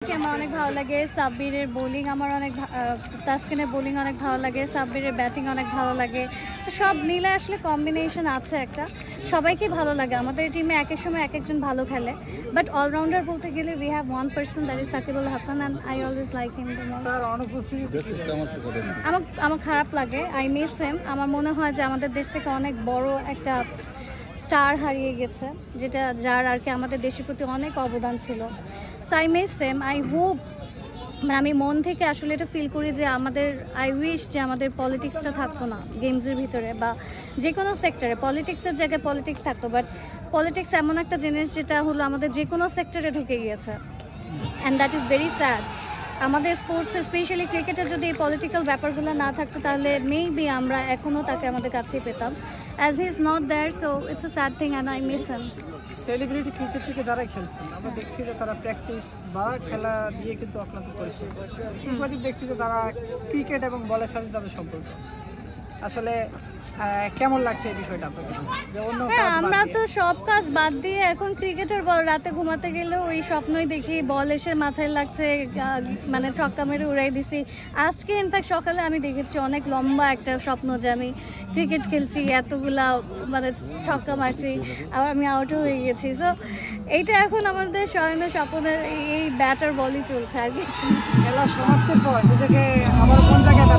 আমার অনেক ভালো লাগে, সাব্বিরের বোলিং আমার অনেক তাসকিনের বোলিং অনেক ভালো লাগে, সাব্বিরের ব্যাটিং অনেক ভালো লাগে। তো সব মিলে আসলে কম্বিনেশন আছে একটা, সবাইকে ভালো লাগে। আমাদের টিমে এক এক সময় এক একজন ভালো খেলে, বাট অলরাউন্ডার বলতে গেলে we have one person, that is Shakibul Hasan, and I always like him the most. আমার খারাপ লাগে, আই মিস হিম। আমার মনে হয় যে আমাদের দেশ থেকে অনেক বড় একটা স্টার হারিয়ে গেছে, যেটা যার আর কি আমাদের দেশের প্রতি অনেক অবদান ছিল। So I miss him. I hope, মানে আমি মন থেকে আসলে এটা ফিল করি যে আই উইশ যে আমাদের পলিটিক্সটা থাকতো না গেমসের ভিতরে, বা যে কোনো সেক্টরে। পলিটিক্সের জায়গায় পলিটিক্স থাকতো, বাট পলিটিক্স এমন একটা জিনিস যেটা হলো আমাদের যে কোনো সেক্টরে ঢুকে গিয়েছে, and that is very sad. আমাদের স্পোর্টসে স্পেশালি ক্রিকেটে যদি এই পলিটিক্যাল ব্যাপারগুলো না থাকতো, তাহলে মেবি আমরা এখনও তাকে আমাদের কাছেই পেতাম। As he is not there, so it's a sad thing, and I miss him. Celebrity cricket থেকে যারা খেলছেন, আমরা দেখছি যে তারা প্র্যাকটিস বা খেলা দিয়ে কিন্তু অক্লান্ত পরিশ্রম করছে। এবার দেখছি যে তারা ক্রিকেট এবং বলের সাথে তাদের সম্পর্ক আসলে কেমন লাগছে এই বিষয়টা আপনার কাছে? যে অন্য কাজ আমরা তো সব কাজ বাদ দিয়ে এখন ক্রিকেটের বল, রাতে ঘুমাতে গেলেও ওই স্বপ্নই দেখি, বল এসে মাথায় লাগছে, মানে ছক্কা মেরে উড়াই দিছি। আজকে ইনফ্যাক্ট সকালে আমি দেখেছি অনেক লম্বা একটা স্বপ্ন যে আমি ক্রিকেট খেলছি, এতগুলা মানে ছক্কা মারছি, আবার আমি আউটও হয়ে গেছি। সো এইটা এখন আমাদের স্বয়ং স্বপ্নের এই ব্যাটার বলই চলছে, আর কিছু। খেলা সমাপ্তির পর নিজেকে আবার কোন জায়গায়